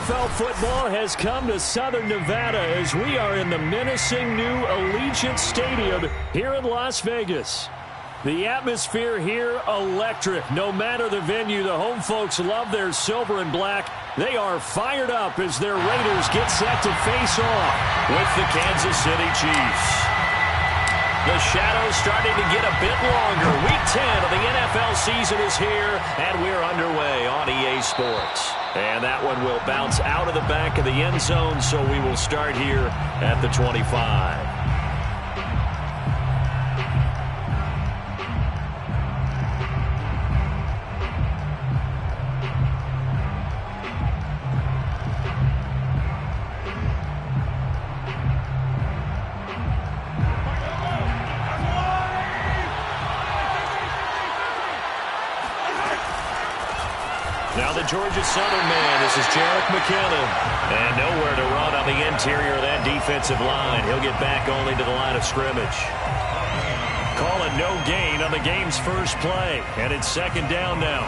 NFL football has come to Southern Nevada as we are in the menacing new Allegiant Stadium here in Las Vegas. The atmosphere here, electric. No matter the venue, the home folks love their silver and black. They are fired up as their Raiders get set to face off with the Kansas City Chiefs. The shadows starting to get a bit longer. Week 10 of the NFL season is here, and we're underway on EA Sports. And that one will bounce out of the back of the end zone, so we will start here at the 25. Now the Georgia Southern man, this is Jerick McKinnon. And nowhere to run on the interior of that defensive line. He'll get back only to the line of scrimmage. Calling no gain on the game's first play. And it's second down now.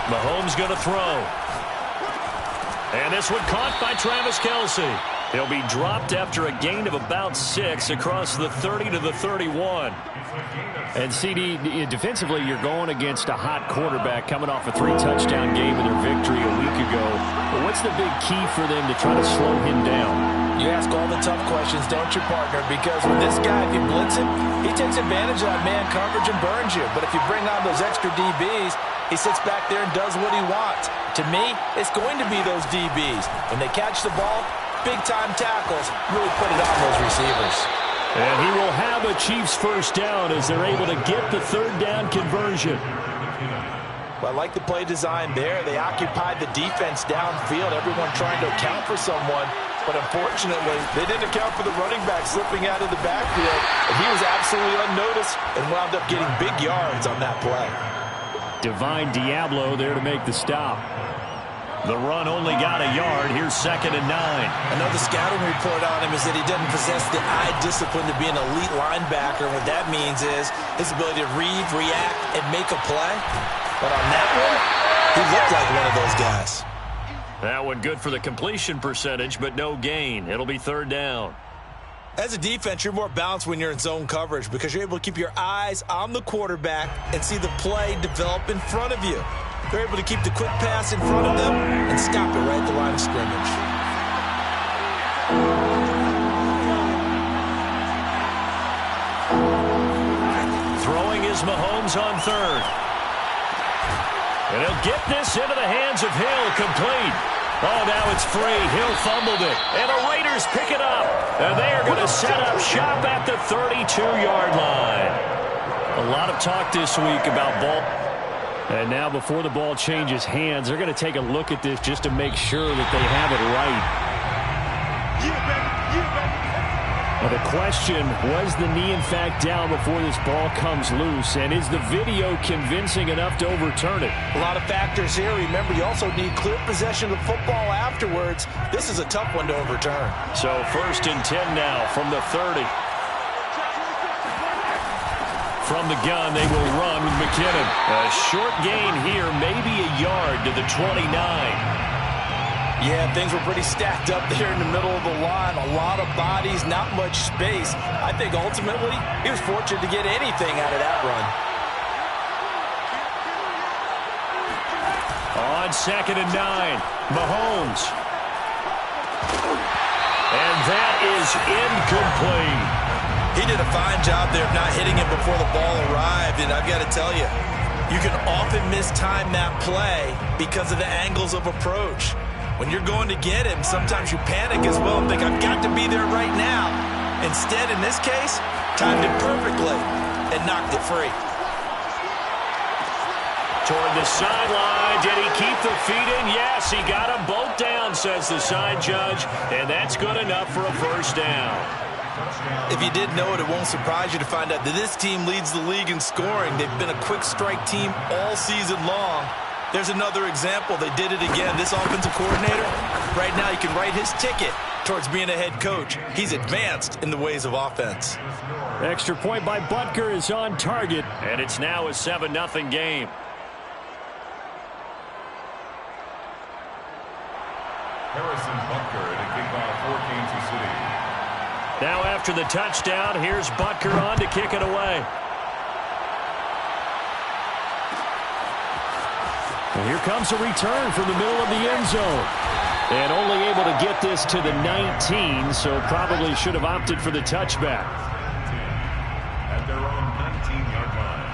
Mahomes going to throw. And this one caught by Travis Kelce. He'll be dropped after a gain of about 6 across the 30 to the 31. And CD, defensively, you're going against a hot quarterback coming off a 3-touchdown game in their victory a week ago. But what's the big key for them to try to slow him down? You ask all the tough questions, don't you, partner? Because with this guy, if you blitz him, he takes advantage of that man coverage and burns you. But if you bring on those extra DBs, he sits back there and does what he wants. To me, it's going to be those DBs. When they catch the ball, big-time tackles, really put it on those receivers. And he will have a Chiefs first down as they're able to get the third down conversion. Well, I like the play design there. They occupied the defense downfield, everyone trying to account for someone. But unfortunately, they didn't account for the running back slipping out of the backfield. And he was absolutely unnoticed and wound up getting big yards on that play. Divine Diablo there to make the stop. The run only got a yard. Here's 2nd and 9. Another scouting report on him is that he doesn't possess the eye discipline to be an elite linebacker. What that means is his ability to read, react, and make a play. But on that one, he looked like one of those guys. That one good for the completion percentage, but no gain. It'll be 3rd down. As a defense, you're more balanced when you're in zone coverage because you're able to keep your eyes on the quarterback and see the play develop in front of you. They're able to keep the quick pass in front of them and stop it right at the line of scrimmage. Throwing is Mahomes on 3rd. And he'll get this into the hands of Hill, complete. Oh, now it's free. Hill fumbled it. And the Raiders pick it up. And they are going to set up shop at the 32-yard line. A lot of talk this week about ball. And now before the ball changes hands, they're going to take a look at this just to make sure that they have it right. Well, the question, was the knee in fact down before this ball comes loose? And is the video convincing enough to overturn it? A lot of factors here. Remember, you also need clear possession of the football afterwards. This is a tough one to overturn. So 1st and 10 now from the 30. From the gun, they will run with McKinnon. A short gain here, maybe a yard to the 29. Yeah, things were pretty stacked up there in the middle of the line. A lot of bodies, not much space. I think ultimately he was fortunate to get anything out of that run. On 2nd and 9, Mahomes. And that is incomplete. He did a fine job there of not hitting him before the ball arrived, and I've got to tell you, you can often mistime that play because of the angles of approach. When you're going to get him, sometimes you panic as well and think, I've got to be there right now. Instead, in this case, timed it perfectly and knocked it free. Toward the sideline, did he keep the feet in? Yes, he got them both down, says the side judge, and that's good enough for a first down. If you didn't know it, it won't surprise you to find out that this team leads the league in scoring. They've been a quick strike team all season long. There's another example. They did it again. This offensive coordinator, right now, you can write his ticket towards being a head coach. He's advanced in the ways of offense. Extra point by Butker is on target, and it's now a 7-0 game. Harrison Butker at a kickoff for Kansas City. Now after the touchdown, here's Butker on to kick it away. And here comes a return from the middle of the end zone. And only able to get this to the 19, so probably should have opted for the touchback. At their own 19-yard line.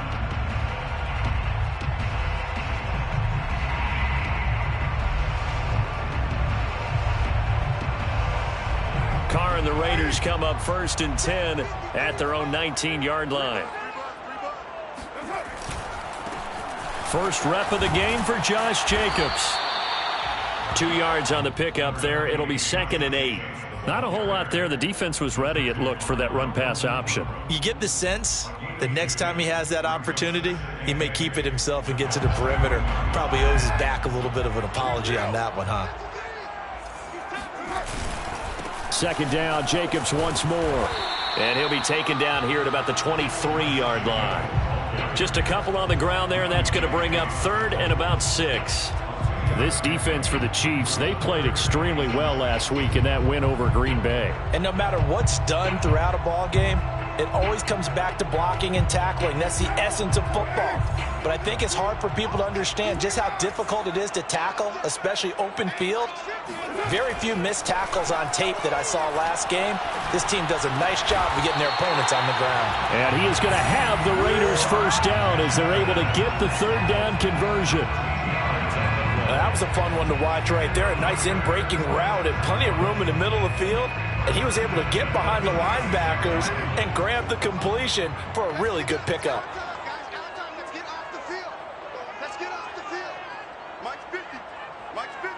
Carr and the Raiders come up 1st and 10 at their own 19-yard line. First rep of the game for Josh Jacobs. 2 yards on the pickup there. It'll be 2nd and 8. Not a whole lot there. The defense was ready, it looked, for that run-pass option. You get the sense that next time he has that opportunity, he may keep it himself and get to the perimeter. Probably owes his back a little bit of an apology on that one, huh? 2nd down, Jacobs once more. And he'll be taken down here at about the 23-yard line. Just a couple on the ground there, and that's going to bring up 3rd and about 6. This defense for the Chiefs, they played extremely well last week in that win over Green Bay. And no matter what's done throughout a ball game, it always comes back to blocking and tackling. That's the essence of football. But I think it's hard for people to understand just how difficult it is to tackle, especially open field. Very few missed tackles on tape that I saw last game. This team does a nice job of getting their opponents on the ground. And he is going to have the Raiders first down as they're able to get the 3rd down conversion. That was a fun one to watch right there. A nice in-breaking route and plenty of room in the middle of the field. And he was able to get behind the linebackers and grab the completion for a really good pickup. Let's get off the field. Let's get off the field. Mike's 50. Mike's 50.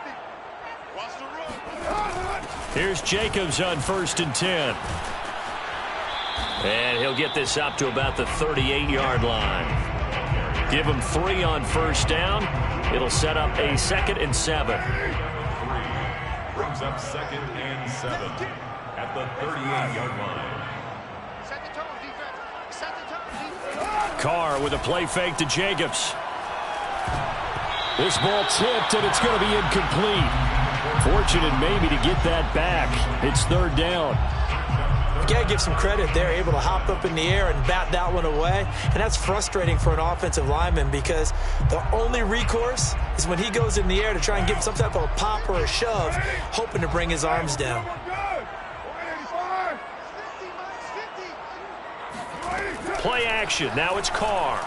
Watch the run. Here's Jacobs on 1st and 10. And he'll get this up to about the 38-yard line. Give him 3 on 1st down. It'll set up a 2nd and 7. Brings up 2nd and 7 at the 38-yard line. Set the tone, defense. Set the tone, defense. Carr with a play fake to Jacobs. This ball tipped, and it's going to be incomplete. Fortunate maybe to get that back. It's 3rd down. You got to give some credit. They're able to hop up in the air and bat that one away. And that's frustrating for an offensive lineman because the only recourse is when he goes in the air to try and give some type of a pop or a shove, hoping to bring his arms down. Play action. Now it's Carr.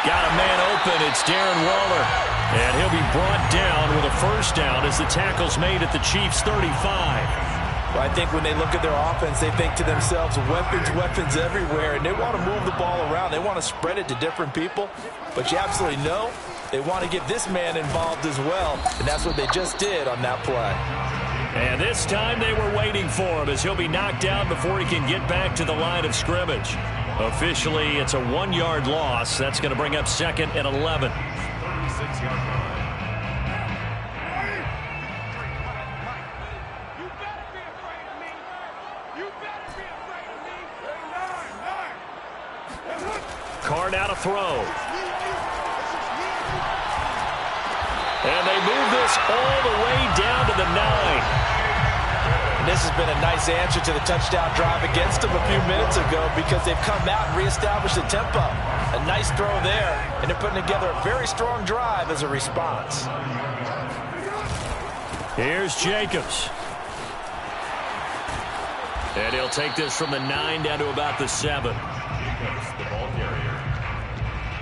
Got a man open. It's Darren Waller. And he'll be brought down with a 1st down as the tackle's made at the Chiefs' 35. Well, I think when they look at their offense, they think to themselves, weapons everywhere, and they want to move the ball around. They want to spread it to different people, but you absolutely know they want to get this man involved as well, and that's what they just did on that play. And this time they were waiting for him as he'll be knocked down before he can get back to the line of scrimmage. Officially, it's a 1-yard loss. That's going to bring up 2nd and 11. 36-yard line. Carr now to throw. And they move this all the way down to the 9. And this has been a nice answer to the touchdown drive against them a few minutes ago because they've come out and reestablished the tempo. A nice throw there, and they're putting together a very strong drive as a response. Here's Jacobs. And he'll take this from the 9 down to about the 7. Jacobs, the ball carrier.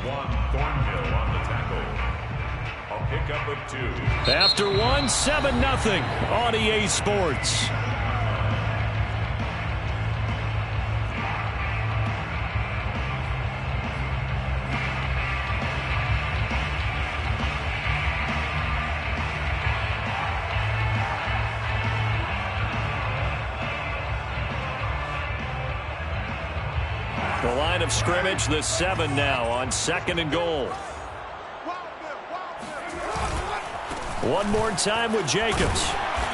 Juan Thornhill on the tackle. A pickup of 2. After 1, 7-0 on EA Sports. The line of scrimmage, the 7 now on 2nd and goal. One more time with Jacobs.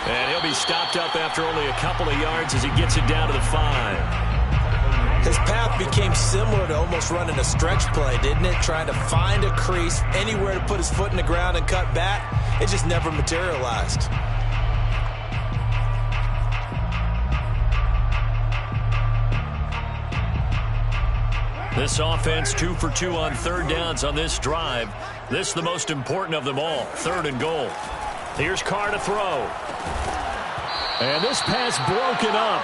And he'll be stopped up after only a couple of yards as he gets it down to the 5. His path became similar to almost running a stretch play, didn't it? Trying to find a crease, anywhere to put his foot in the ground and cut back. It just never materialized. This offense 2 for 2 on 3rd downs on this drive. This is the most important of them all, 3rd and goal. Here's Carr to throw. And this pass broken up.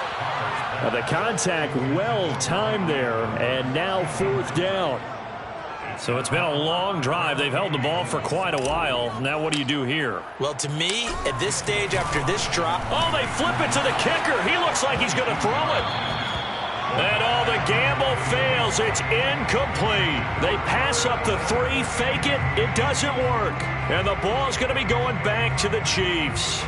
The contact well timed there, and now 4th down. So it's been a long drive. They've held the ball for quite a while. Now what do you do here? Well, to me, at this stage after this drop... Oh, they flip it to the kicker. He looks like he's going to throw it. And the gamble fails. It's incomplete. They pass up the 3, fake it. It doesn't work. And the ball's going to be going back to the Chiefs.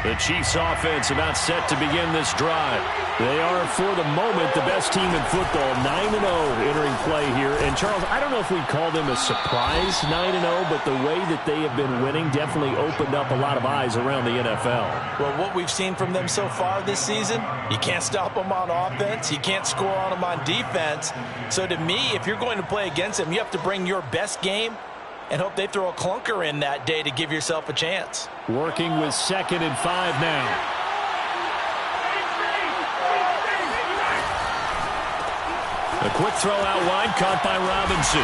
The Chiefs offense about set to begin this drive. They are, for the moment, the best team in football, 9-0 entering play here. And, Charles, I don't know if we'd call them a surprise 9-0, but the way that they have been winning definitely opened up a lot of eyes around the NFL. Well, what we've seen from them so far this season, you can't stop them on offense. You can't score on them on defense. So, to me, if you're going to play against them, you have to bring your best game and hope they throw a clunker in that day to give yourself a chance. Working with 2nd and 5 now. A quick throw out wide, caught by Robinson.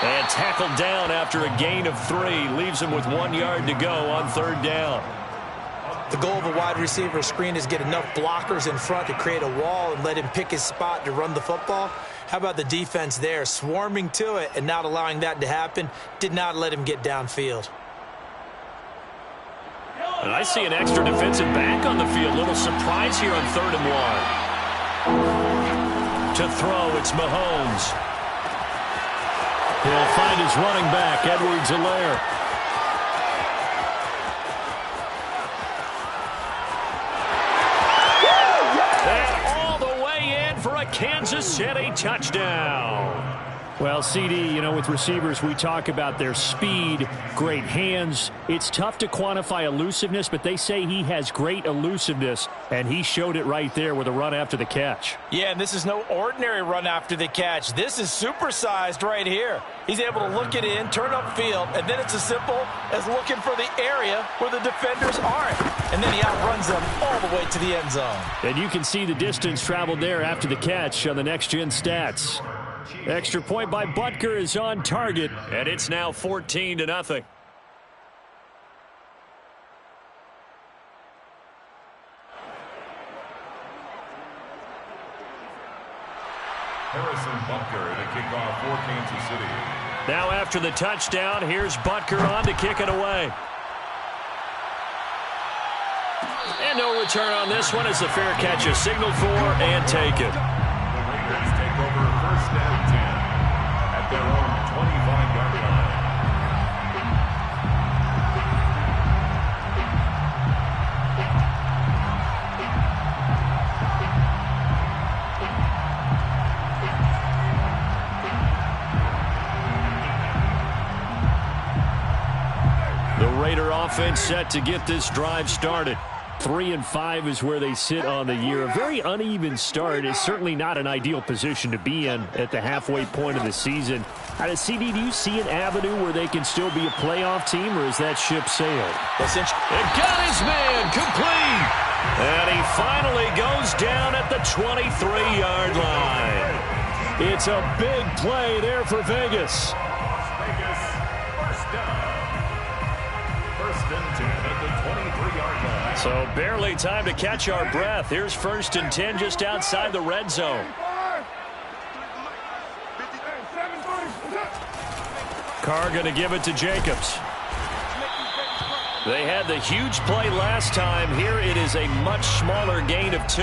And tackled down after a gain of 3. Leaves him with 1 yard to go on 3rd down. The goal of a wide receiver screen is get enough blockers in front to create a wall and let him pick his spot to run the football. How about the defense there, swarming to it and not allowing that to happen? Did not let him get downfield. And I see an extra defensive back on the field. Little surprise here on 3rd and 1. To throw, it's Mahomes. He'll find his running back, Edwards-Helaire. Kansas City touchdown. Well, CD, you know, with receivers, we talk about their speed, great hands. It's tough to quantify elusiveness, but they say he has great elusiveness, and he showed it right there with a run after the catch. Yeah, and this is no ordinary run after the catch. This is supersized right here. He's able to look it in, turn upfield, and then it's as simple as looking for the area where the defenders aren't. And then he outruns them all the way to the end zone. And you can see the distance traveled there after the catch on the next-gen stats. Extra point by Butker is on target, and it's now 14-0. Harrison Butker to kick off for Kansas City. Now after the touchdown, here's Butker on to kick it away. And no return on this one as the fair catch is signaled for and taken. The Raiders take over 1st and 10 at their own 25-yard line. The Raider offense set to get this drive started. 3-5 is where they sit on the year. A very uneven start is certainly not an ideal position to be in at the halfway point of the season. Out of CD, do you see an avenue where they can still be a playoff team, or is that ship sailed? And got his man complete. And he finally goes down at the 23-yard line. It's a big play there for Vegas. Vegas, 1st down. 1st and 10 at the 23-yard line. So barely time to catch our breath. Here's 1st and 10 just outside the red zone. Carr going to give it to Jacobs. They had the huge play last time. Here it is a much smaller gain of 2.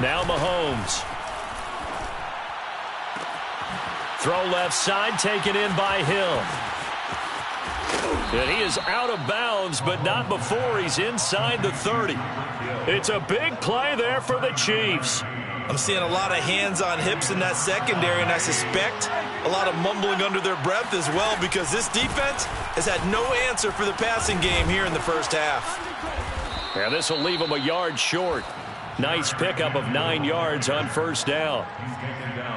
Now Mahomes. Throw left side, taken in by Hill. And he is out of bounds, but not before he's inside the 30. It's a big play there for the Chiefs. I'm seeing a lot of hands on hips in that secondary, and I suspect a lot of mumbling under their breath as well, because this defense has had no answer for the passing game here in the first half. Yeah, this will leave him a yard short. Nice pickup of 9 yards on first down.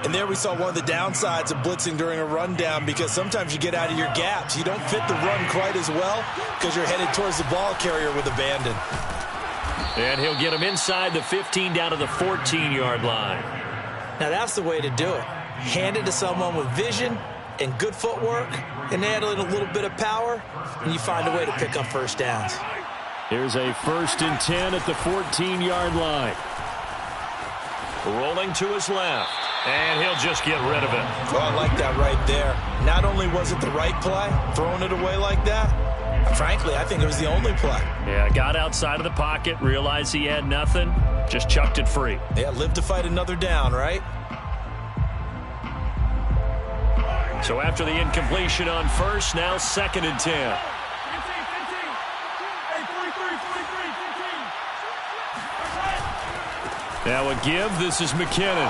And there we saw one of the downsides of blitzing during a rundown, because sometimes you get out of your gaps. You don't fit the run quite as well because you're headed towards the ball carrier with abandon. And he'll get him inside the 15 down to the 14-yard line. Now that's the way to do it. Hand it to someone with vision and good footwork and add in a little bit of power, and you find a way to pick up first downs. Here's a 1st and 10 at the 14-yard line. Rolling to his left, and he'll just get rid of it. Oh, I like that right there. Not only was it the right play, throwing it away like that, frankly, I think it was the only play. Yeah, got outside of the pocket, realized he had nothing, just chucked it free. Yeah, live to fight another down, right? So after the incompletion on first, now 2nd and 10. Now a give. This is McKinnon.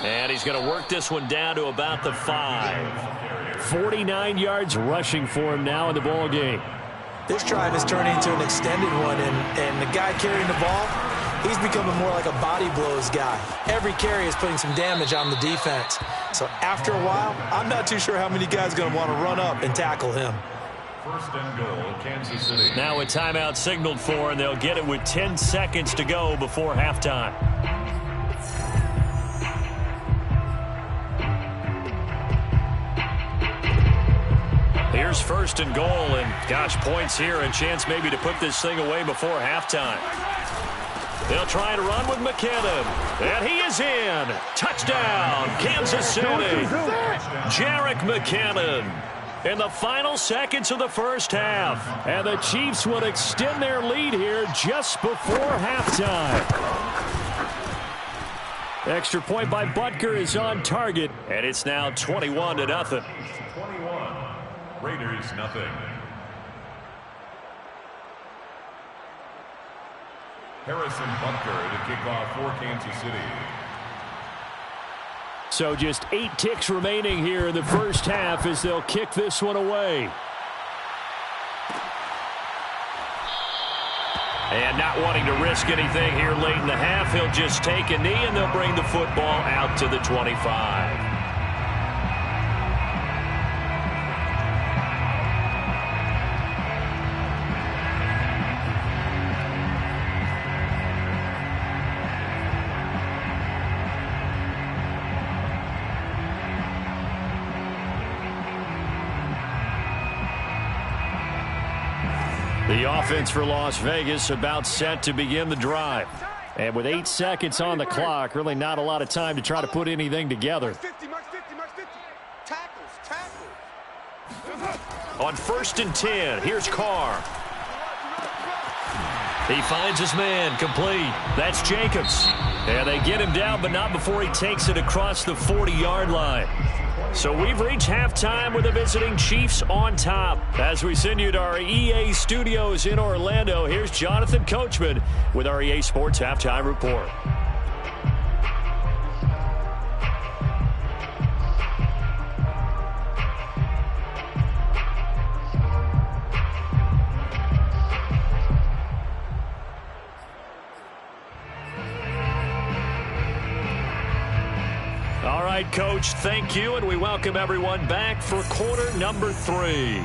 And he's going to work this one down to about the 5. 49 yards rushing for him now in the ball game. This drive is turning into an extended one, and the guy carrying the ball, he's becoming more like a body blows guy. Every carry is putting some damage on the defense. So after a while, I'm not too sure how many guys are going to want to run up and tackle him. 1st and goal, Kansas City. Now a timeout signaled for, and they'll get it with 10 seconds to go before halftime. Here's 1st and goal, and gosh, points here, a chance maybe to put this thing away before halftime. They'll try to run with McKinnon, and he is in. Touchdown, Kansas City. Jerick McKinnon. In the final seconds of the first half. And the Chiefs would extend their lead here just before halftime. Extra point by Butker is on target, and it's now 21-0. 21. Raiders, nothing. Harrison Butker to kick off for Kansas City. So just 8 ticks remaining here in the first half as they'll kick this one away. And not wanting to risk anything here late in the half, he'll just take a knee and they'll bring the football out to the 25. The offense for Las Vegas about set to begin the drive. And with 8 seconds on the clock, really not a lot of time to try to put anything together. On 1st and 10, here's Carr. He finds his man, complete. That's Jacobs. And they get him down, but not before he takes it across the 40-yard line. So we've reached halftime with the visiting Chiefs on top. As we send you to our EA studios in Orlando, here's Jonathan Coachman with our EA Sports Halftime Report. All right, Coach, thank you, and we welcome everyone back for quarter number 3.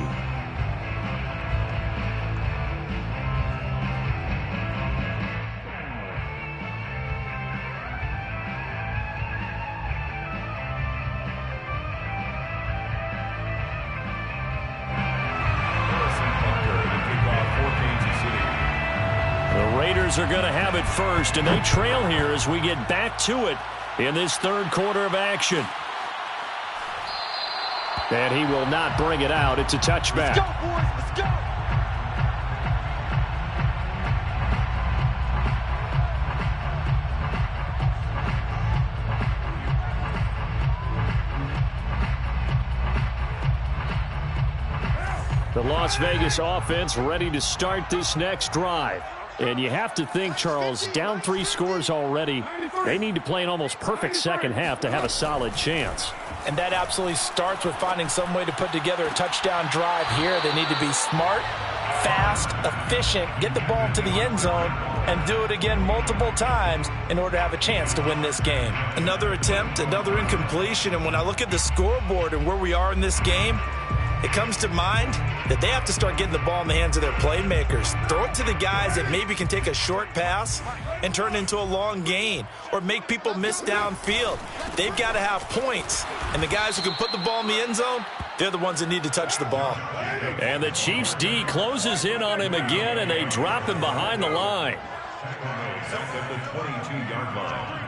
The Raiders are going to have it first, and they trail here as we get back to it in this third quarter of action. And he will not bring it out. It's a touchback. Let's go, boys. Let's go. Las Vegas offense ready to start this next drive. And you have to think, Charles, down 3 scores already. They need to play an almost perfect second half to have a solid chance. And that absolutely starts with finding some way to put together a touchdown drive here. They need to be smart, fast, efficient, get the ball to the end zone, and do it again multiple times in order to have a chance to win this game. Another attempt, another incompletion, and when I look at the scoreboard and where we are in this game, it comes to mind that they have to start getting the ball in the hands of their playmakers. Throw it to the guys that maybe can take a short pass and turn it into a long gain or make people miss downfield. They've got to have points, and the guys who can put the ball in the end zone, they're the ones that need to touch the ball. And the Chiefs D closes in on him again, and they drop him behind the line. South of the 22-yard line.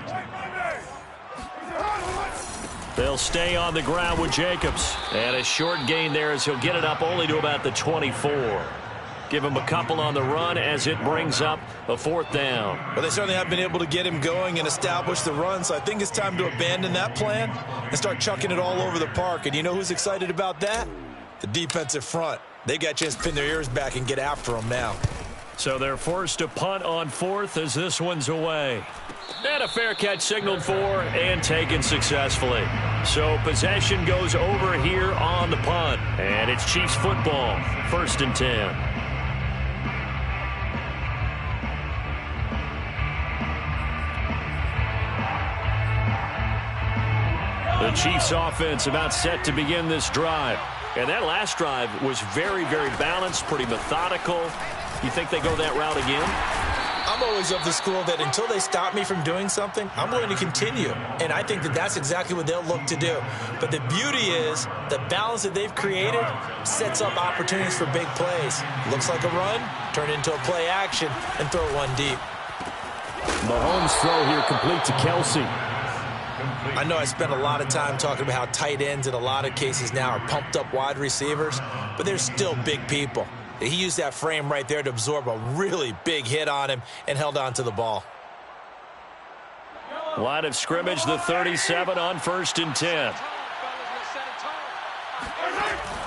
They'll stay on the ground with Jacobs. And a short gain there as he'll get it up only to about the 24. Give him a couple on the run as it brings up a 4th down. Well, they certainly have been able to get him going and establish the run, so I think it's time to abandon that plan and start chucking it all over the park. And you know who's excited about that? The defensive front. They got a chance to pin their ears back and get after him now. So they're forced to punt on 4th as this one's away. And a fair catch signaled for and taken successfully. So possession goes over here on the punt. And it's Chiefs football, 1st and 10. The Chiefs offense about set to begin this drive. And that last drive was very, very balanced, pretty methodical. You think they go that route again? I'm always of the school that until they stop me from doing something, I'm going to continue. And I think that that's exactly what they'll look to do. But the beauty is the balance that they've created sets up opportunities for big plays. Looks like a run, turn it into a play action, and throw one deep. Mahomes' throw here complete to Kelsey. I know I spent a lot of time talking about how tight ends in a lot of cases now are pumped up wide receivers, but they're still big people. He used that frame right there to absorb a really big hit on him and held on to the ball. Line of scrimmage, the 37 on 1st and 10.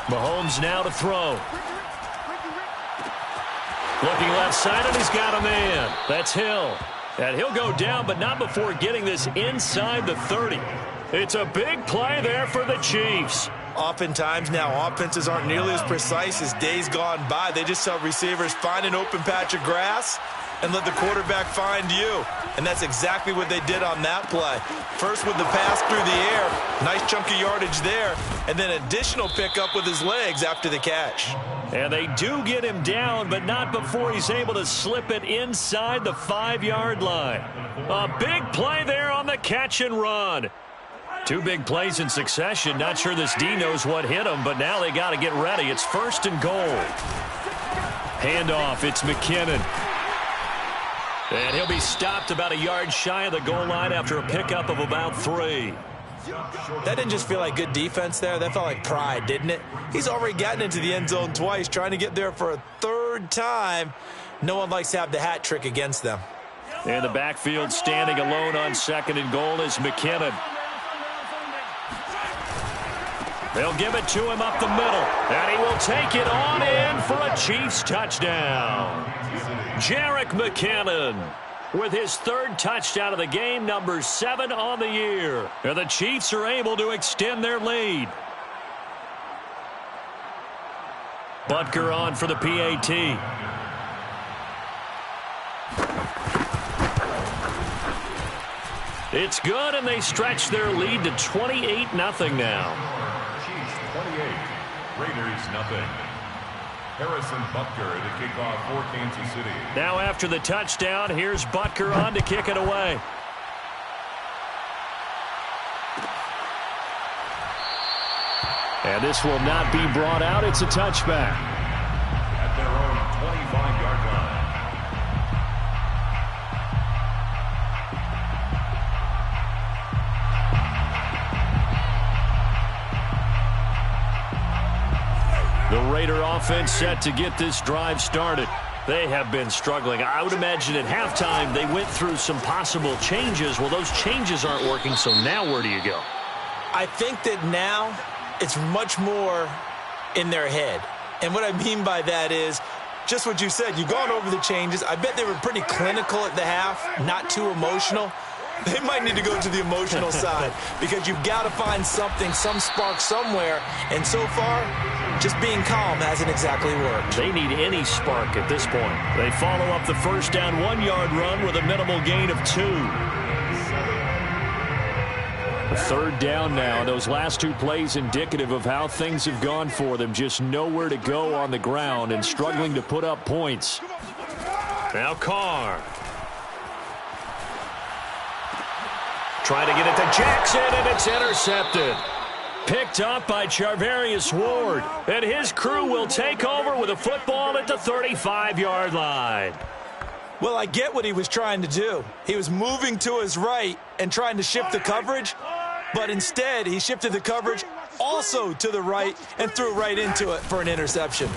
Mahomes now to throw. Looking left side, and he's got a man. That's Hill. And he'll go down, but not before getting this inside the 30. It's a big play there for the Chiefs. Oftentimes now, offenses aren't nearly as precise as days gone by. They just tell receivers, find an open patch of grass and let the quarterback find you. And that's exactly what they did on that play. First with the pass through the air, nice chunk of yardage there, and then additional pickup with his legs after the catch. And they do get him down, but not before he's able to slip it inside the 5-yard line. A big play there on the catch and run. 2 big plays in succession. Not sure this D knows what hit him, but now they got to get ready. It's 1st and goal. Handoff, it's McKinnon. And he'll be stopped about a yard shy of the goal line after a pickup of about 3. That didn't just feel like good defense there. That felt like pride, didn't it? He's already gotten into the end zone twice, trying to get there for a 3rd time. No one likes to have the hat trick against them. And the backfield standing alone on 2nd and goal is McKinnon. They'll give it to him up the middle, and he will take it on in for a Chiefs touchdown. Jerick McKinnon with his 3rd touchdown of the game, number 7 on the year. And the Chiefs are able to extend their lead. Butker on for the PAT. It's good, and they stretch their lead to 28-0 now. Chiefs 28, Raiders nothing. Harrison Butker to kick off for Kansas City. Now after the touchdown, here's Butker on to kick it away. And this will not be brought out. It's a touchback. At their own 25-yard line. The Raider offense set to get this drive started. They have been struggling. I would imagine at halftime they went through some possible changes. Well, those changes aren't working, so now where do you go? I think that now it's much more in their head. And what I mean by that is just what you said. You've gone over the changes. I bet they were pretty clinical at the half, not too emotional. They might need to go to the emotional side because you've got to find something, some spark somewhere. And so far, just being calm hasn't exactly worked. They need any spark at this point. They follow up the first down 1-yard run with a minimal gain of 2. A third down now. Those last 2 plays indicative of how things have gone for them. Just nowhere to go on the ground and struggling to put up points. Now Carr. Trying to get it to Jackson, and it's intercepted. Picked up by Charvarius Ward. And his crew will take over with a football at the 35-yard line. Well, I get what he was trying to do. He was moving to his right and trying to shift the coverage, but instead he shifted the coverage also to the right and threw right into it for an interception.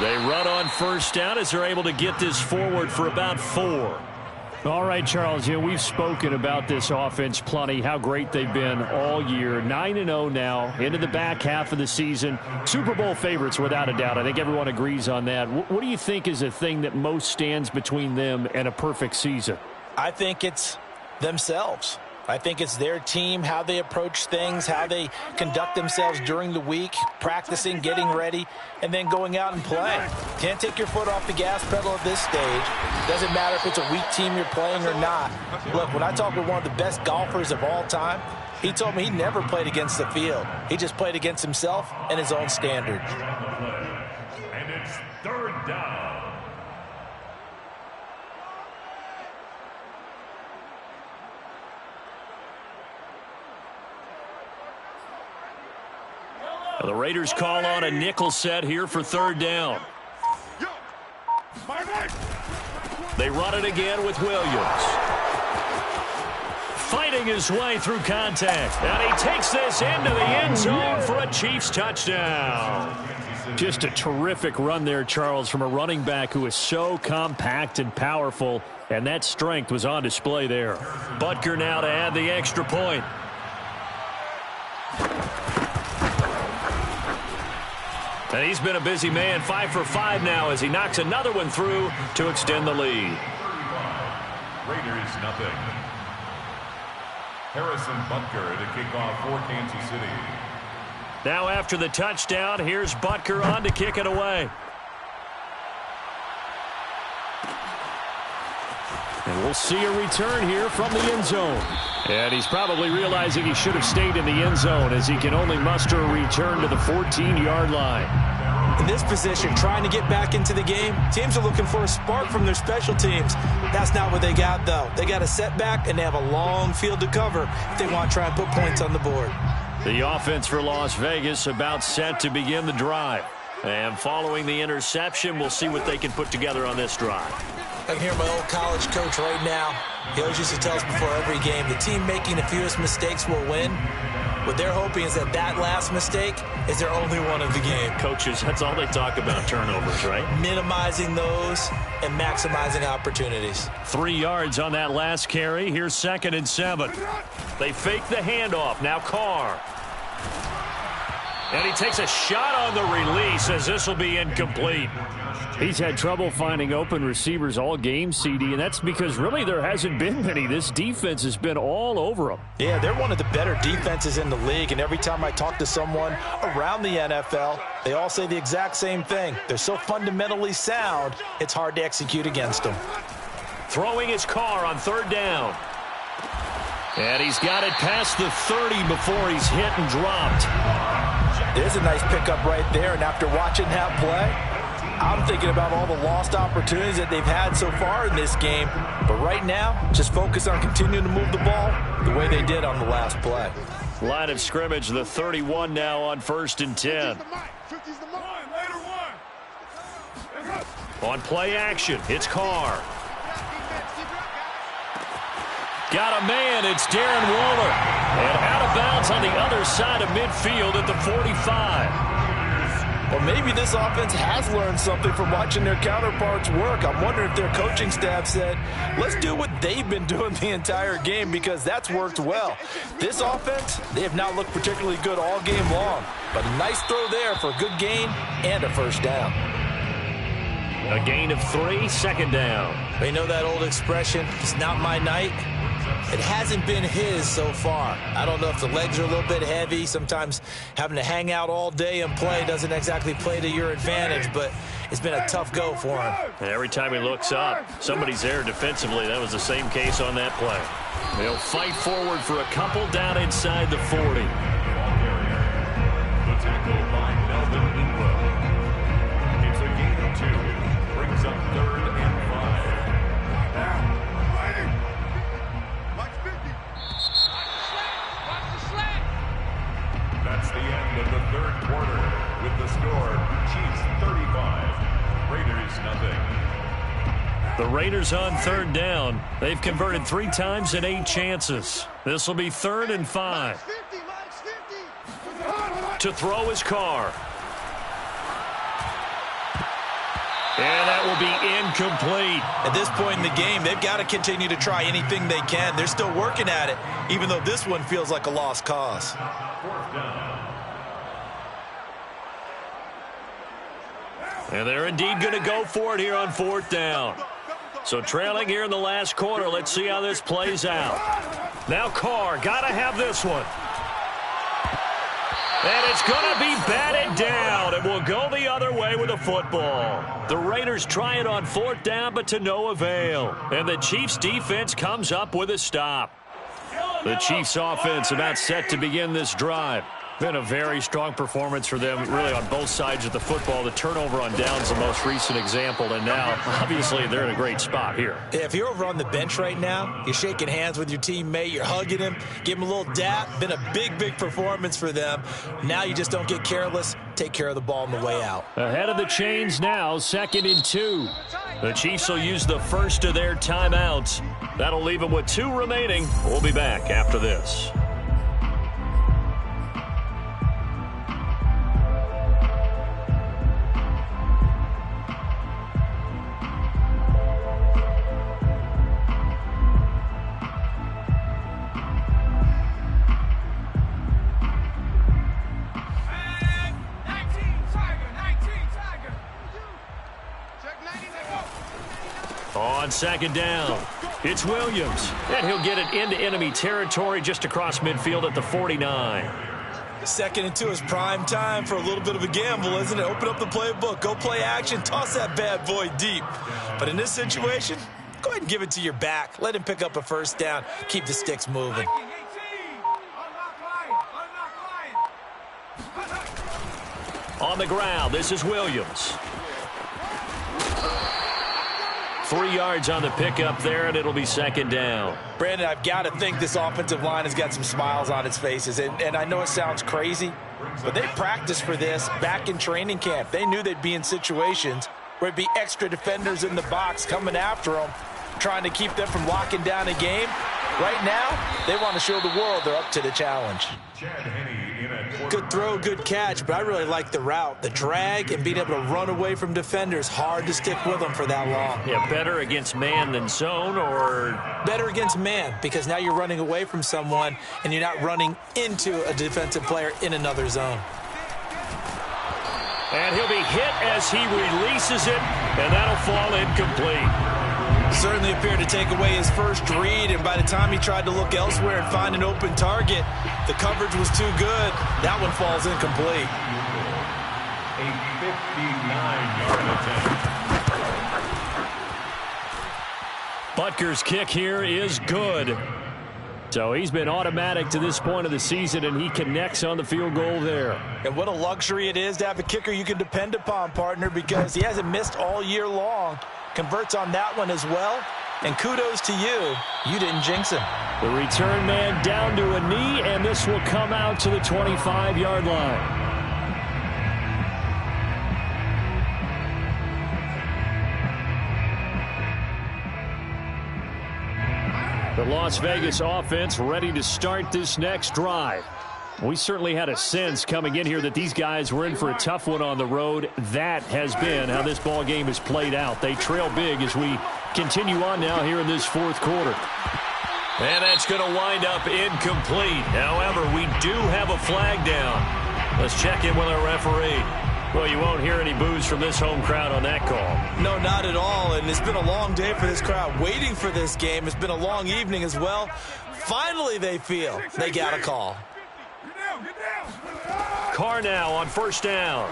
They run on first down as they're able to get this forward for about 4. All right, Charles, we've spoken about this offense plenty, how great they've been all year. 9-0 now, into the back half of the season. Super Bowl favorites, without a doubt. I think everyone agrees on that. What do you think is the thing that most stands between them and a perfect season? I think it's themselves. I think it's their team, how they approach things, how they conduct themselves during the week, practicing, getting ready, and then going out and playing. Can't take your foot off the gas pedal at this stage. Doesn't matter if it's a weak team you're playing or not. Look, when I talk with one of the best golfers of all time, he told me he never played against the field. He just played against himself and his own standard. And it's third down. The Raiders call on a nickel set here for third down. They run it again with Williams. Fighting his way through contact. And he takes this into the end zone for a Chiefs touchdown. Just a terrific run there, Charles, from a running back who is so compact and powerful, and that strength was on display there. Butker now to add the extra point. And he's been a busy man, 5 for 5 now as he knocks another one through to extend the lead. Raiders nothing. Harrison Butker to kick off for Kansas City. Now after the touchdown, here's Butker on to kick it away. And we'll see a return here from the end zone. And he's probably realizing he should have stayed in the end zone as he can only muster a return to the 14-yard line. In this position, trying to get back into the game, teams are looking for a spark from their special teams. That's not what they got, though. They got a setback, and they have a long field to cover if they want to try and put points on the board. The offense for Las Vegas about set to begin the drive. And following the interception, we'll see what they can put together on this drive. I can hear my old college coach right now. He always used to tell us before every game, the team making the fewest mistakes will win. What they're hoping is that last mistake is their only one of the game. Coaches, that's all they talk about, turnovers, right? Minimizing those and maximizing opportunities. 3 yards on that last carry. Here's 2nd and 7. They fake the handoff. Now Carr. And he takes a shot on the release as this will be incomplete. He's had trouble finding open receivers all game, CD, and that's because really there hasn't been many. This defense has been all over them. Yeah, they're one of the better defenses in the league, and every time I talk to someone around the NFL, they all say the exact same thing. They're so fundamentally sound, it's hard to execute against them. Throwing his Carr on 3rd down. And he's got it past the 30 before he's hit and dropped. There's a nice pickup right there, and after watching that play, I'm thinking about all the lost opportunities that they've had so far in this game. But right now, just focus on continuing to move the ball the way they did on the last play. Line of scrimmage, the 31 now on 1st and 10. On play action, it's Carr. Got a man, it's Darren Waller. And out of bounds on the other side of midfield at the 45. Or maybe this offense has learned something from watching their counterparts work. I'm wondering if their coaching staff said, let's do what they've been doing the entire game, because that's worked well. This offense, they have not looked particularly good all game long. But a nice throw there for a good gain and a first down. A gain of 3, second down. You know that old expression, it's not my night? It hasn't been his so far. I don't know if the legs are a little bit heavy. Sometimes having to hang out all day and play doesn't exactly play to your advantage, but it's been a tough go for him. And every time he looks up, somebody's there defensively. That was the same case on that play. They'll fight forward for a couple down inside the 40. The tackle by Melvin Ingram. It's a gain of 2. Brings up 3rd and 5. That's the end of the 3rd quarter with the score, Chiefs 35, Raiders nothing. The Raiders on 3rd down. They've converted 3 times in 8 chances. This will be 3rd and 5. To throw his Carr. And that will be incomplete. At this point in the game, they've got to continue to try anything they can. They're still working at it, even though this one feels like a lost cause. 4th down. And they're indeed going to go for it here on 4th down. So trailing here in the last quarter. Let's see how this plays out. Now Carr, got to have this one. And it's going to be batted down. It will go the other way with the football. The Raiders try it on 4th down, but to no avail. And the Chiefs defense comes up with a stop. The Chiefs offense about set to begin this drive. Been a very strong performance for them, really, on both sides of the football. The turnover on downs the most recent example, and now, obviously, they're in a great spot here. Yeah, if you're over on the bench right now, you're shaking hands with your teammate, you're hugging him, give him a little dap. Been a big, big performance for them. Now you just don't get careless. Take care of the ball on the way out. Ahead of the chains now, 2nd and 2. The Chiefs will use the first of their timeouts. That'll leave them with 2 remaining. We'll be back after this. On 2nd down, it's Williams, and he'll get it into enemy territory just across midfield at the 49. 2nd and 2 is prime time for a little bit of a gamble, isn't it? Open up the playbook, go play action, toss that bad boy deep. But in this situation, go ahead and give it to your back. Let him pick up a first down. Keep the sticks moving. On the ground, this is Williams. 3 yards on the pickup there, and it'll be 2nd down. Brandon, I've got to think this offensive line has got some smiles on its faces. And I know it sounds crazy, but they practiced for this back in training camp. They knew they'd be in situations where it'd be extra defenders in the box coming after them, trying to keep them from locking down a game. Right now, they want to show the world they're up to the challenge. Good throw, good catch, but I really like the route. The drag and being able to run away from defenders, hard to stick with them for that long. Yeah, better against man than zone, or? Better against man, because now you're running away from someone and you're not running into a defensive player in another zone. And he'll be hit as he releases it, and that'll fall incomplete. Certainly appeared to take away his first read, and by the time he tried to look elsewhere and find an open target, the coverage was too good. That one falls incomplete. A 59-yard attempt. Butker's kick here is good. So he's been automatic to this point of the season, and he connects on the field goal there. And what a luxury it is to have a kicker you can depend upon, partner, because he hasn't missed all year long. Converts on that one as well. And kudos to you. You didn't jinx him. The return man down to a knee, and this will come out to the 25-yard line. The Las Vegas offense ready to start this next drive. We certainly had a sense coming in here that these guys were in for a tough one on the road. That has been how this ball game has played out. They trail big as we continue on now here in this fourth quarter. And that's going to wind up incomplete. However, we do have a flag down. Let's check in with our referee. Well, you won't hear any boos from this home crowd on that call. No, not at all. And it's been a long day for this crowd waiting for this game. It's been a long evening as well. Finally, they feel they got a call. Carr now on first down.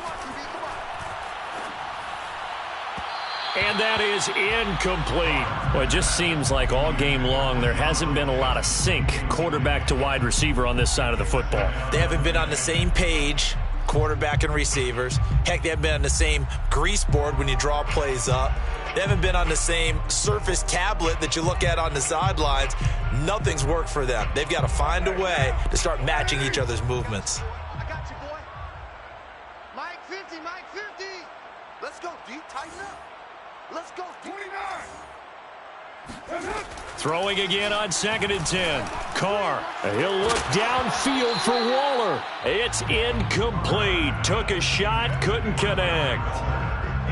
And that is incomplete. Well, it just seems like all game long there hasn't been a lot of sync quarterback to wide receiver on this side of the football. They haven't been on the same page, quarterback and receivers. Heck, they haven't been on the same grease board when you draw plays up. They haven't been on the same Surface tablet that you look at on the sidelines. Nothing's worked for them. They've got to find a way to start matching each other's movements. I got you, boy. Mike 50, Mike 50. Let's go, D. Tighten up. Let's go, 29. Throwing again on 2nd and 10. Carr, he'll look downfield for Waller. It's incomplete. Took a shot, couldn't connect.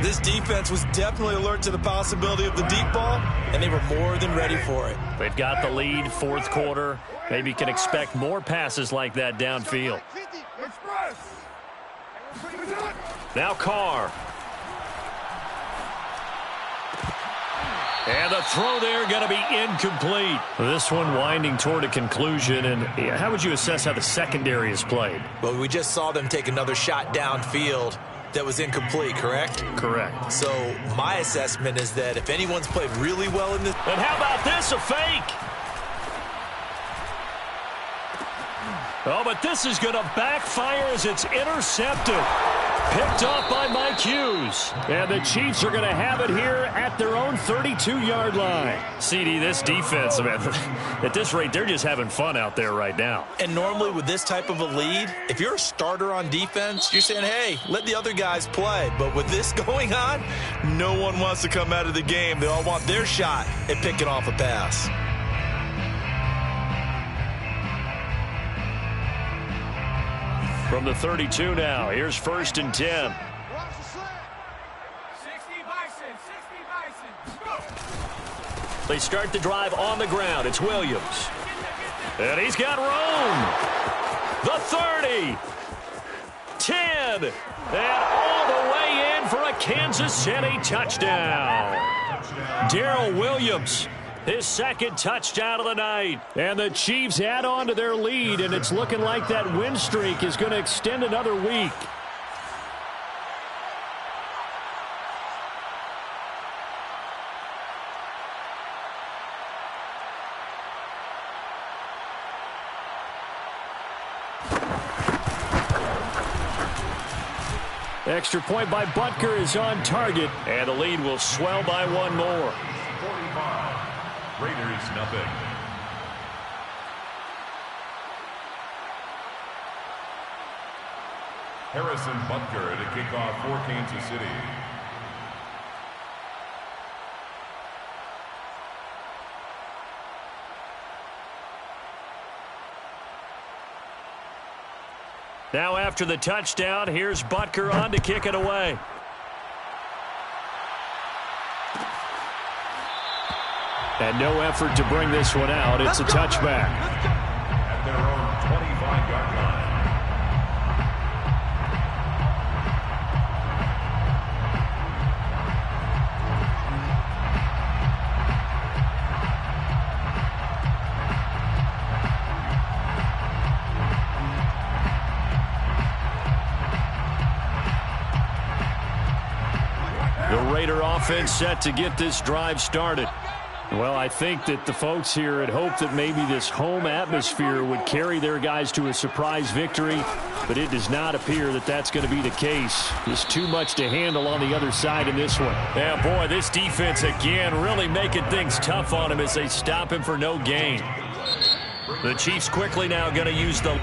This defense was definitely alert to the possibility of the deep ball, and they were more than ready for it. They've got the lead, fourth quarter. Maybe can expect more passes like that downfield. Now Carr. And the throw there going to be incomplete. This one winding toward a conclusion. And how would you assess how the secondary is played? Well, we just saw them take another shot downfield that was incomplete, correct? Correct. So my assessment is that if anyone's played really well in this... And how about this, a fake? Oh, but this is going to backfire as it's intercepted. Picked off by Mike Hughes. And the Chiefs are going to have it here at their own 32-yard line. CD, this defense, man, at this rate, they're just having fun out there right now. And normally with this type of a lead, if you're a starter on defense, you're saying, hey, let the other guys play. But with this going on, no one wants to come out of the game. They all want their shot at picking off a pass. From the 32 now, here's 1st and 10. Watch the slant. 60 Bison. They start the drive on the ground. It's Williams. And he's got room. The 30. 10. And all the way in for a Kansas City touchdown. Darrell Williams, his 2nd touchdown of the night. And the Chiefs add on to their lead, and it's looking like that win streak is going to extend another week. Extra point by Butker is on target, and the lead will swell by one more. 45. Raiders, nothing. Harrison Butker to kick off for Kansas City. Now after the touchdown, here's Butker on to kick it away. And no effort to bring this one out. It's a touchback. At their own 25-yard line. The Raider offense set to get this drive started. Well, I think that the folks here had hoped that maybe this home atmosphere would carry their guys to a surprise victory, but it does not appear that that's going to be the case. Just too much to handle on the other side in this one. Yeah, boy, this defense again really making things tough on him as they stop him for no gain. The Chiefs quickly now going to use the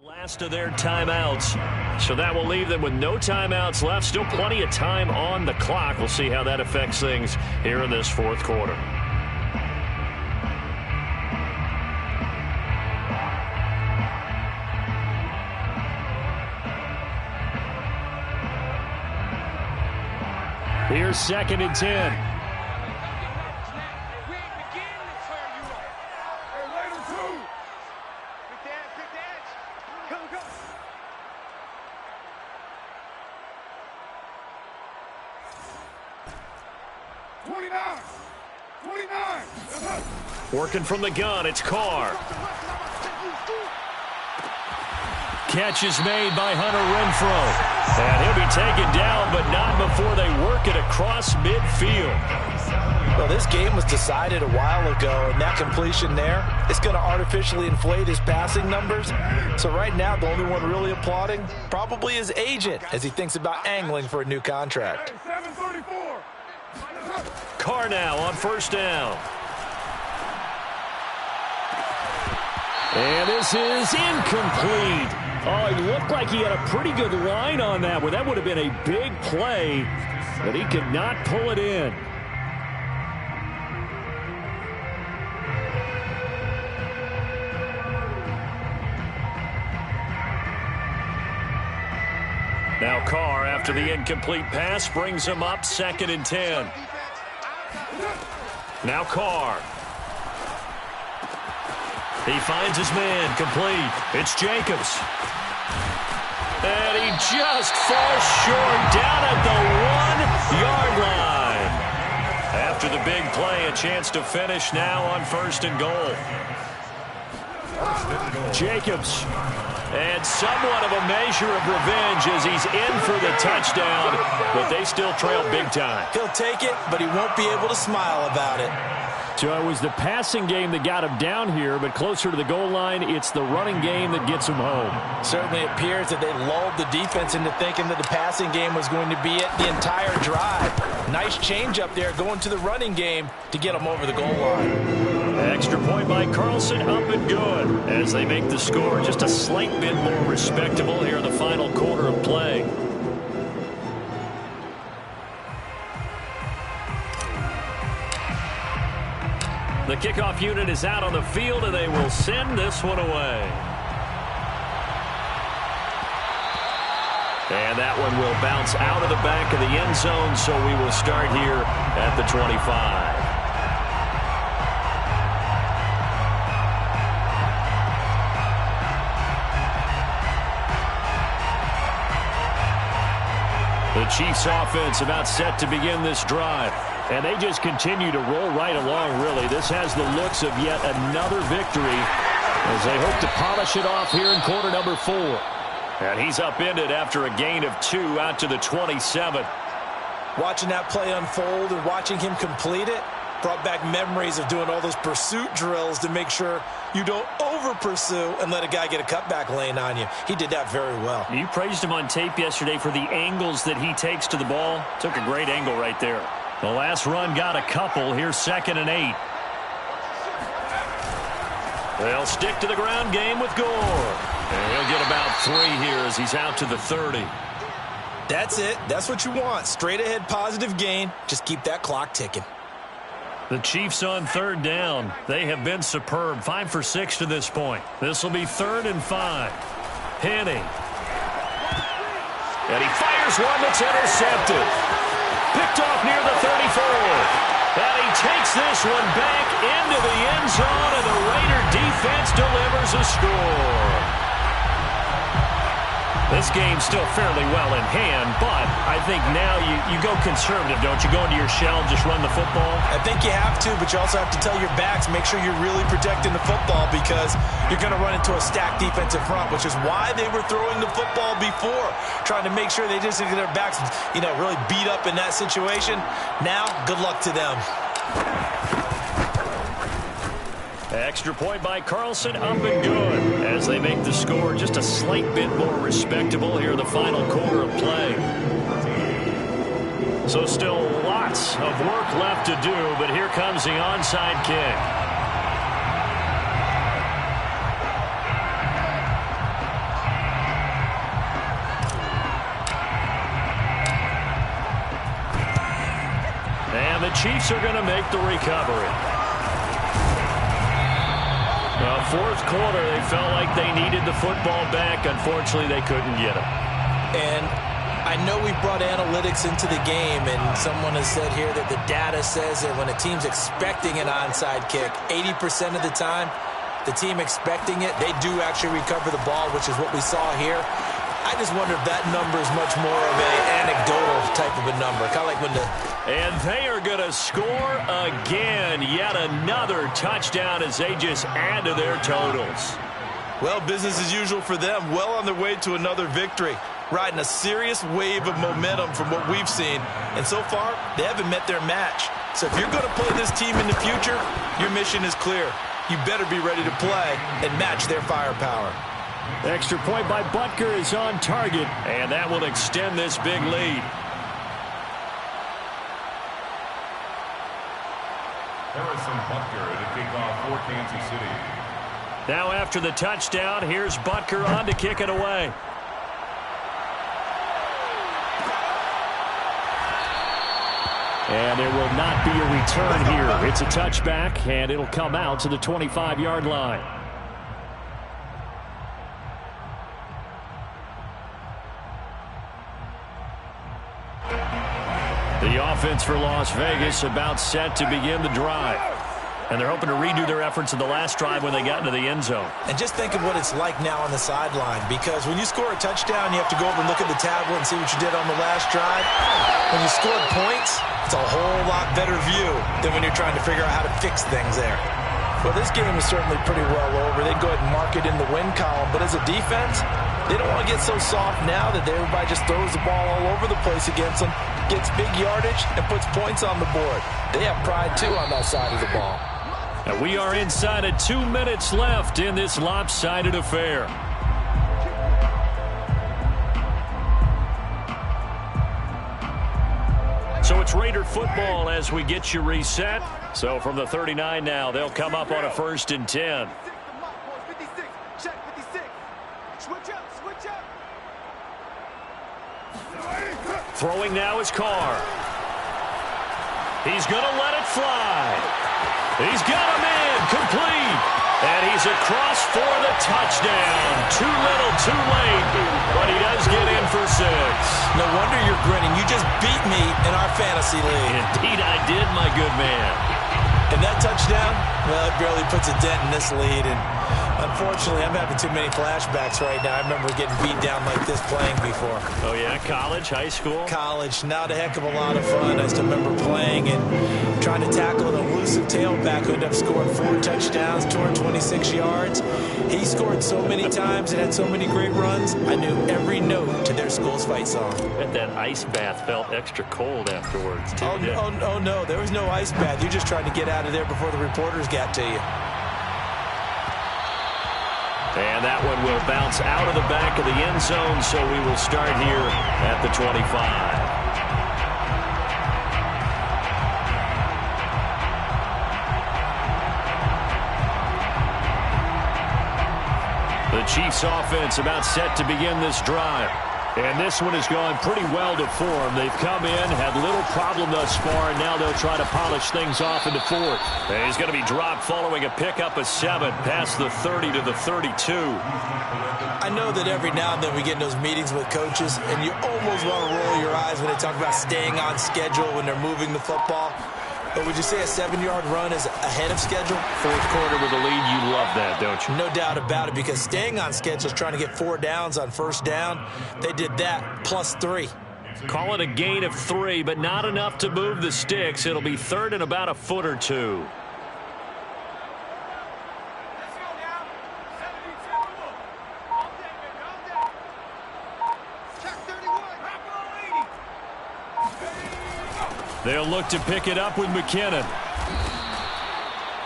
Last of their timeouts. So that will leave them with no timeouts left. Still plenty of time on the clock. We'll see how that affects things here in this fourth quarter. Here's 2nd and 10. Working from the gun, it's Carr. Catch is made by Hunter Renfrow. And he'll be taken down, but not before they work it across midfield. Well, this game was decided a while ago, and that completion there, it's going to artificially inflate his passing numbers. So right now, the only one really applauding probably his agent as he thinks about angling for a new contract. Carr now on 1st down. And this is incomplete. Oh, he looked like he had a pretty good line on that one. That would have been a big play, but he could not pull it in. Now Carr, after the incomplete pass, brings him up 2nd and 10. Now Carr. He finds his man, complete. It's Jacobs. And he just falls short down at the 1-yard line. After the big play, a chance to finish now on 1st and goal. Jacobs. And somewhat of a measure of revenge as he's in for the touchdown, but they still trail big time. He'll take it, but he won't be able to smile about it. So it was the passing game that got him down here, but closer to the goal line, it's the running game that gets him home. Certainly appears that they lulled the defense into thinking that the passing game was going to be it the entire drive. Nice change up there going to the running game to get him over the goal line. Extra point by Carlson, up and good as they make the score just a slight bit more respectable here in the final quarter of play. The kickoff unit is out on the field, and they will send this one away. And that one will bounce out of the back of the end zone, so we will start here at the 25. The Chiefs offense about set to begin this drive. And they just continue to roll right along, really. This has the looks of yet another victory as they hope to polish it off here in quarter number 4. And he's upended after a gain of 2 out to the 27. Watching that play unfold and watching him complete it brought back memories of doing all those pursuit drills to make sure you don't over-pursue and let a guy get a cutback lane on you. He did that very well. You praised him on tape yesterday for the angles that he takes to the ball. Took a great angle right there. The last run got a couple. Here's 2nd and 8. They'll stick to the ground game with Gore. And he'll get about 3 here as he's out to the 30. That's it. That's what you want. Straight ahead positive gain. Just keep that clock ticking. The Chiefs on 3rd down. They have been superb. 5 for 6 to this point. This will be 3rd and 5. Henning. And he fires one that's intercepted. Picked off near the 34. And he takes this one back into the end zone, and the Raider defense delivers a score. This game's still fairly well in hand, but I think now you go conservative, don't you? Go into your shell and just run the football? I think you have to, but you also have to tell your backs, make sure you're really protecting the football because you're going to run into a stacked defensive front, which is why they were throwing the football before, trying to make sure they just get their backs, really beat up in that situation. Now, good luck to them. Extra point by Carlson, up and good as they make the score just a slight bit more respectable here in the final quarter of play. So still lots of work left to do, but here comes the onside kick. Chiefs are going to make the recovery. Well, fourth quarter, they felt like they needed the football back. Unfortunately, they couldn't get it. And I know we brought analytics into the game, and someone has said here that the data says that when a team's expecting an onside kick, 80% of the time, the team expecting it, they do actually recover the ball, which is what we saw here. I just wonder if that number is much more of an anecdotal type of a number. Kind of like when the... And they are going to score again. Yet another touchdown as they just add to their totals. Well, business as usual for them. Well on their way to another victory. Riding a serious wave of momentum from what we've seen. And so far, they haven't met their match. So if you're going to play this team in the future, your mission is clear. You better be ready to play and match their firepower. Extra point by Butker is on target, and that will extend this big lead. Harrison Butker to kick off for Kansas City. Now after the touchdown, here's Butker on to kick it away. And there will not be a return here. It's a touchback, and it'll come out to the 25-yard line. The offense for Las Vegas about set to begin the drive. And they're hoping to redo their efforts in the last drive when they got into the end zone. And just think of what it's like now on the sideline, because when you score a touchdown, you have to go over and look at the tablet and see what you did on the last drive. When you scored points, it's a whole lot better view than when you're trying to figure out how to fix things there. Well, this game is certainly pretty well over. They'd go ahead and mark it in the win column, but as a defense, they don't want to get so soft now that everybody just throws the ball all over the place against them, gets big yardage, and puts points on the board. They have pride, too, on that side of the ball. And we are inside of 2 minutes left in this lopsided affair. So it's Raider football as we get you reset. So from the 39 now, they'll come up on a 1st and 10. Throwing now is Carr. He's going to let it fly. He's got him in, complete. And he's across for the touchdown. Too little, too late. But he does get in for 6. No wonder you're grinning. You just beat me in our fantasy league. Indeed I did, my good man. And that touchdown, well, it barely puts a dent in this lead. And unfortunately, I'm having too many flashbacks right now. I remember getting beat down like this playing before. Oh, yeah? College, high school? College. Not a heck of a lot of fun. I still remember playing and trying to tackle an elusive tailback who ended up scoring 4 touchdowns, 226 yards. He scored so many times and had so many great runs, I knew every note to their school's fight song. Bet that ice bath felt extra cold afterwards, too. Oh, no. There was no ice bath. You just tried to get out of there before the reporters got to you. And that one will bounce out of the back of the end zone, so we will start here at the 25. The Chiefs offense about set to begin this drive. And this one has gone pretty well to form. They've come in, had little problem thus far, and now they'll try to polish things off into 4th. And he's going to be dropped following a pickup of 7 past the 30 to the 32. I know that every now and then we get in those meetings with coaches, and you almost want to roll your eyes when they talk about staying on schedule when they're moving the football. But would you say a 7-yard run is ahead of schedule? 4th quarter with a lead, you love that, don't you? No doubt about it, because staying on schedule is trying to get 4 downs on 1st down. They did that, plus 3. Call it a gain of 3, but not enough to move the sticks. It'll be 3rd and about a foot or 2. They'll look to pick it up with McKinnon.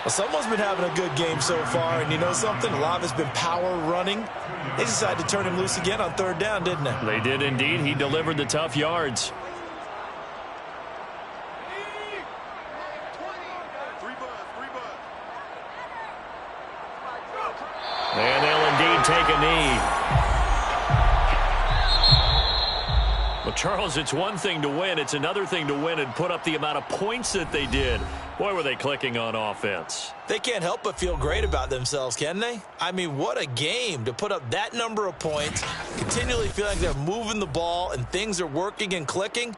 Well, someone's been having a good game so far, and you know something? A lot of it's been power running. They decided to turn him loose again on 3rd down, didn't they? They did indeed. He delivered the tough yards. And they'll indeed take a knee. Charles, it's one thing to win. It's another thing to win and put up the amount of points that they did. Boy, were they clicking on offense. They can't help but feel great about themselves, can they? I mean, what a game to put up that number of points, continually feeling like they're moving the ball and things are working and clicking.